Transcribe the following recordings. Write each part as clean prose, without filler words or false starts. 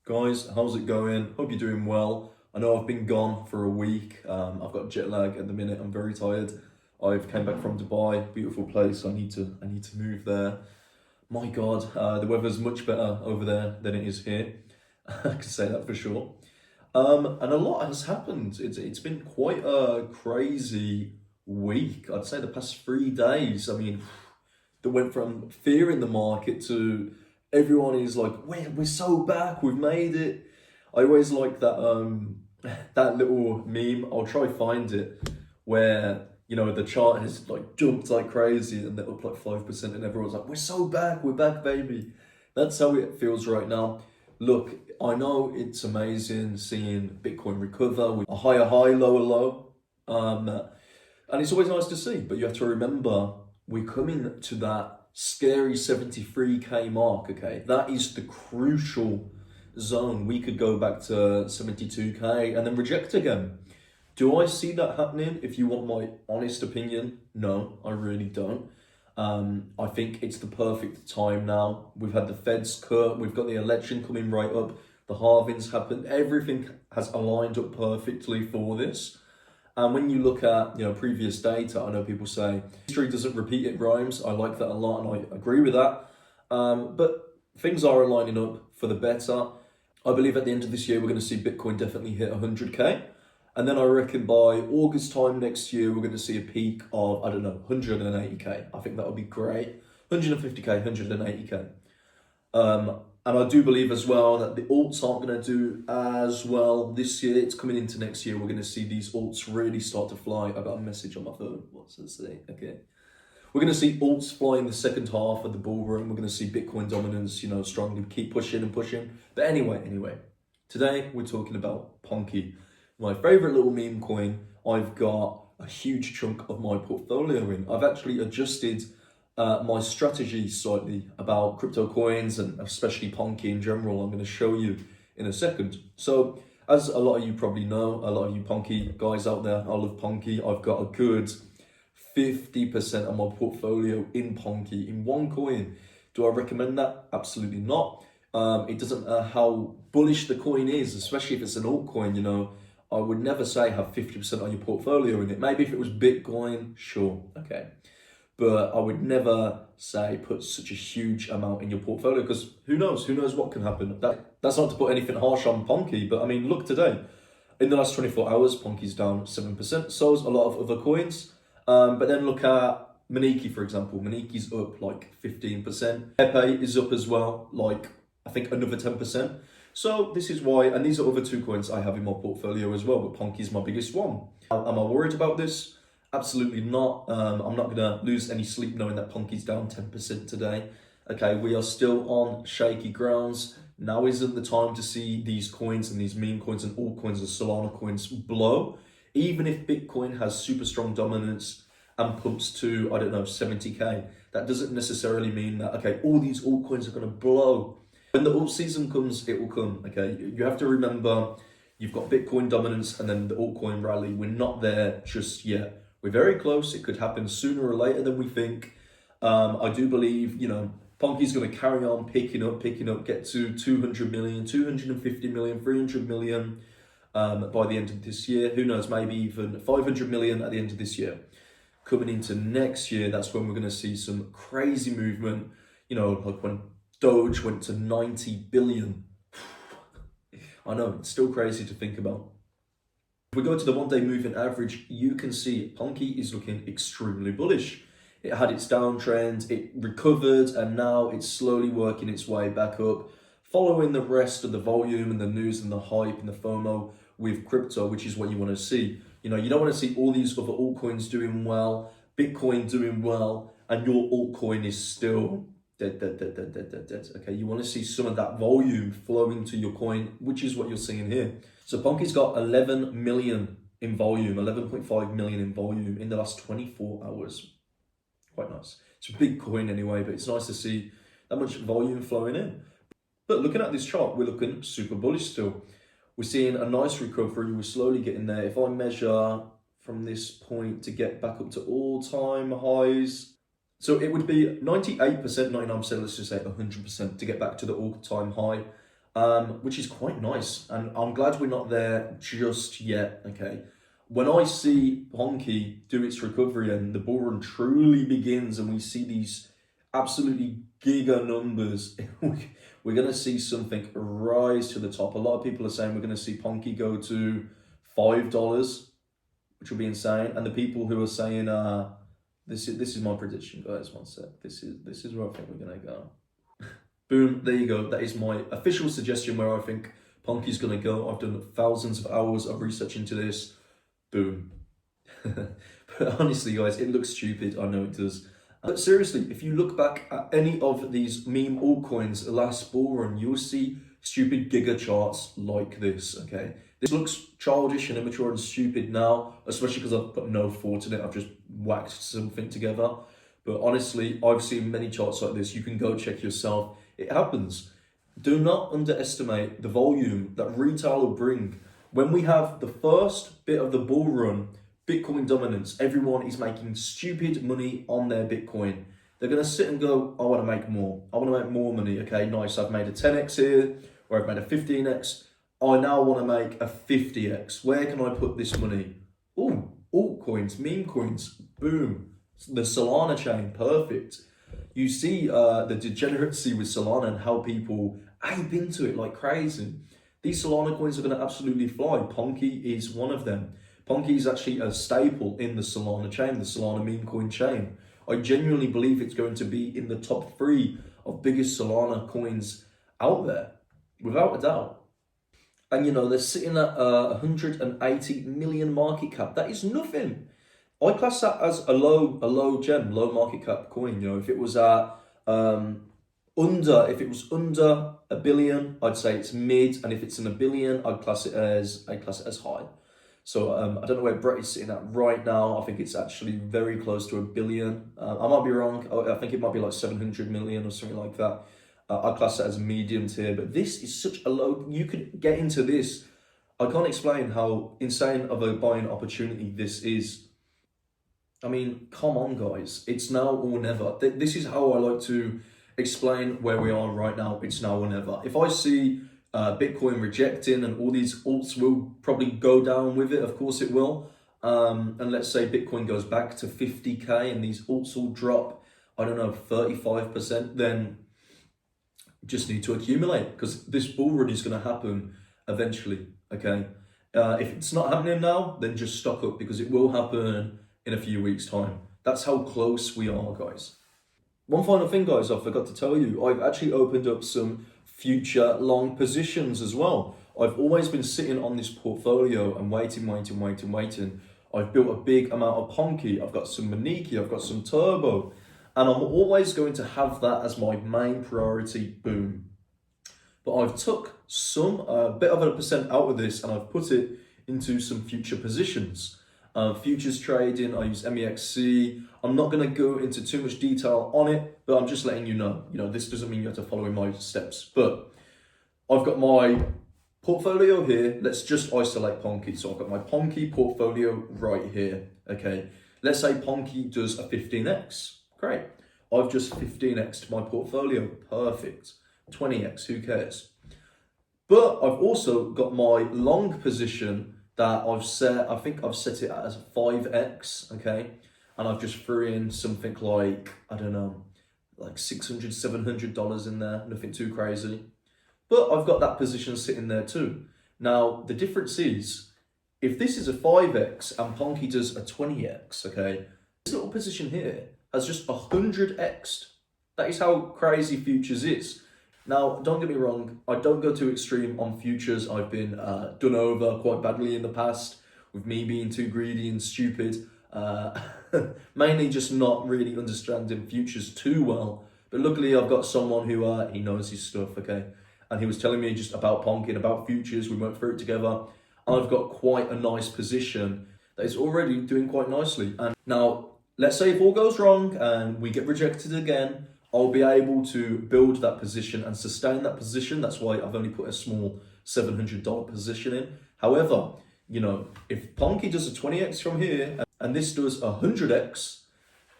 Guys, how's it going? Hope you're doing well. I know I've been gone for a week. I've got jet lag at the minute. I'm very tired. I've came back from Dubai, beautiful place. I need to move there. My God, the weather's much better over there than it is here. I can say that for sure. And a lot has happened. It's been quite a crazy week. I'd say the past 3 days. I mean, that went from fear in the market to everyone is like, we're so back, we've made it. I always like that that little meme. I'll try find it where the chart has like jumped like crazy and they're up like 5% and everyone's like, we're so back, we're back, baby. That's how it feels right now. Look, I know it's amazing seeing Bitcoin recover with a higher high, lower low. And it's always nice to see, but you have to remember we're coming to that scary 73k mark, okay? That is the crucial zone. We could go back to 72k and then reject again. Do I see that happening? If you want my honest opinion, no, I really don't. I think it's the perfect time now. We've had the Fed's cut, we've got the election coming right up, the halvings happened, everything has aligned up perfectly for this. And when you look at previous data, I know people say history doesn't repeat, it rhymes. I like that a lot and I agree with that. But things are aligning up for the better. I believe at the end of this year, we're going to see Bitcoin definitely hit 100k. And then I reckon by August time next year, we're going to see a peak of, I don't know, 180k. I think that would be great. 150k, 180k. And I do believe as well that the alts aren't going to do as well this year. It's coming into next year. We're going to see these alts really start to fly. I got a message on my phone. What's it say? Okay. We're going to see alts fly in the second half of the Bullrun. We're going to see Bitcoin dominance, strongly keep pushing and pushing. But anyway, today we're talking about Ponke, my favorite little meme coin. I've got a huge chunk of my portfolio in. I've actually adjusted my strategy slightly about crypto coins and especially Ponke in general. I'm going to show you in a second. So as a lot of you probably know, a lot of you Ponke guys out there, I love Ponke. I've got a good 50% of my portfolio in Ponke, in one coin. Do I recommend that? Absolutely not. It doesn't matter how bullish the coin is, especially if it's an altcoin, I would never say have 50% of your portfolio in it. Maybe if it was Bitcoin, sure, okay. But I would never say put such a huge amount in your portfolio because who knows what can happen. That's not to put anything harsh on Ponke, but I mean, look today. In the last 24 hours, Ponke's down 7%, so is a lot of other coins. But then look at Maniki, for example. Maniki's up like 15%. Pepe is up as well, like I think another 10%. So this is why, and these are other two coins I have in my portfolio as well, but Ponke's my biggest one. Am I worried about this? Absolutely not. I'm not going to lose any sleep knowing that Ponke's down 10% today. Okay, we are still on shaky grounds. Now isn't the time to see these coins and these meme coins and altcoins and Solana coins blow. Even if Bitcoin has super strong dominance and pumps to, I don't know, 70k, that doesn't necessarily mean that, okay, all these altcoins are going to blow. When the alt season comes, it will come, okay? You have to remember, you've got Bitcoin dominance and then the altcoin rally. We're not there just yet. We're very close. It could happen sooner or later than we think. I do believe, Ponke's going to carry on picking up, get to 200 million, 250 million, 300 million by the end of this year. Who knows, maybe even 500 million at the end of this year. Coming into next year, that's when we're going to see some crazy movement. Like when Doge went to 90 billion. I know, it's still crazy to think about. If we go to the one-day moving average, you can see Ponke is looking extremely bullish. It had its downtrend, it recovered, and now it's slowly working its way back up, following the rest of the volume and the news and the hype and the FOMO with crypto, which is what you want to see. You don't want to see all these other altcoins doing well, Bitcoin doing well, and your altcoin is still dead. Okay, you want to see some of that volume flowing to your coin, which is what you're seeing here. So Ponke's got 11 million in volume, 11.5 million in volume in the last 24 hours. Quite nice. It's a big coin anyway, but it's nice to see that much volume flowing in. But looking at this chart, we're looking super bullish still. We're seeing a nice recovery. We're slowly getting there. If I measure from this point to get back up to all-time highs, so it would be 98%, 99%, let's just say 100% to get back to the all-time high. which is quite nice. And I'm glad we're not there just yet, okay? When I see Ponke do its recovery and the Bullrun truly begins and we see these absolutely giga numbers, we're going to see something rise to the top. A lot of people are saying we're going to see Ponke go to $5, which will be insane. And the people who are saying, this is my prediction, guys. One sec. This is where I think we're going to go. Boom, there you go. That is my official suggestion where I think Ponke's going to go. I've done thousands of hours of research into this. Boom. But honestly, guys, it looks stupid. I know it does. But seriously, if you look back at any of these meme altcoins last bull run, you'll see stupid giga charts like this, okay? This looks childish and immature and stupid now, especially because I've put no thought in it. I've just whacked something together. But honestly, I've seen many charts like this. You can go check yourself. It happens. Do not underestimate the volume that retail will bring. When we have the first bit of the bull run, Bitcoin dominance, everyone is making stupid money on their Bitcoin. They're going to sit and go, I want to make more. I want to make more money. Okay, nice. I've made a 10x here, or I've made a 15x. I now want to make a 50x. Where can I put this money? Oh, altcoins, meme coins, boom. The Solana chain, perfect. You see the degeneracy with Solana and how people ape into it like crazy. These Solana coins are going to absolutely fly. Ponke is one of them. Ponke is actually a staple in the Solana chain, the Solana meme coin chain. I genuinely believe it's going to be in the top 3 of biggest Solana coins out there, without a doubt. And you know, they're sitting at 180 million market cap. That is nothing. I class that as a low market cap coin. You know, if it was at under a billion, I'd say it's mid, and if it's in a billion, I'd class it as high. So I don't know where Brett is sitting at right now. I think it's actually very close to a billion. I might be wrong. I think it might be like 700 million or something like that. I class that as medium tier, but this is such a low. You could get into this. I can't explain how insane of a buying opportunity this is. I mean, come on, guys. It's now or never. This is how I like to explain where we are right now. It's now or never. If I see Bitcoin rejecting and all these alts will probably go down with it, of course it will. And let's say Bitcoin goes back to 50K and these alts will drop, I don't know, 35%, then just need to accumulate because this bull run is going to happen eventually, okay? If it's not happening now, then just stock up because it will happen in a few weeks' time. That's how close we are, guys. One final thing, guys, I forgot to tell you. I've actually opened up some future long positions as well. I've always been sitting on this portfolio and waiting. I've built a big amount of Ponke. I've got some Maniki, I've got some Turbo. And I'm always going to have that as my main priority, boom. But I've took some bit of a percent out of this and I've put it into some future positions. Futures trading, I use MEXC. I'm not going to go into too much detail on it, but I'm just letting you know. You know, this doesn't mean you have to follow in my steps. But I've got my portfolio here. Let's just isolate Ponke. So I've got my Ponke portfolio right here. Okay, let's say Ponke does a 15x. Great. I've just 15x'd my portfolio. Perfect. 20x, who cares? But I've also got my long position that I've set, I think I've set it as 5x, okay? And I've just threw in something like, I don't know, like $600, $700 in there, nothing too crazy. But I've got that position sitting there too. Now, the difference is, if this is a 5x and Ponke does a 20x, okay, this little position here has just 100x'd. That is how crazy futures is. Now, don't get me wrong, I don't go too extreme on futures. I've been done over quite badly in the past with me being too greedy and stupid. Mainly just not really understanding futures too well. But luckily I've got someone who he knows his stuff, okay? And he was telling me just about Ponke and about futures. We went through it together. I've got quite a nice position that is already doing quite nicely. And now, let's say if all goes wrong and we get rejected again, I'll be able to build that position and sustain that position. That's why I've only put a small $700 position in. However, you know, if Ponke does a 20x from here and this does a 100x,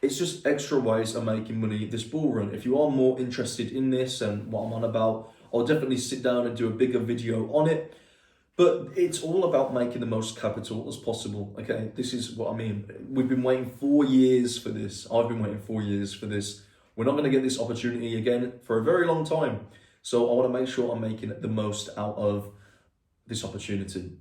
it's just extra ways of making money this bull run. If you are more interested in this and what I'm on about, I'll definitely sit down and do a bigger video on it. But it's all about making the most capital as possible, okay? This is what I mean. We've been waiting 4 years for this. I've been waiting 4 years for this. We're not going to get this opportunity again for a very long time. So I want to make sure I'm making the most out of this opportunity.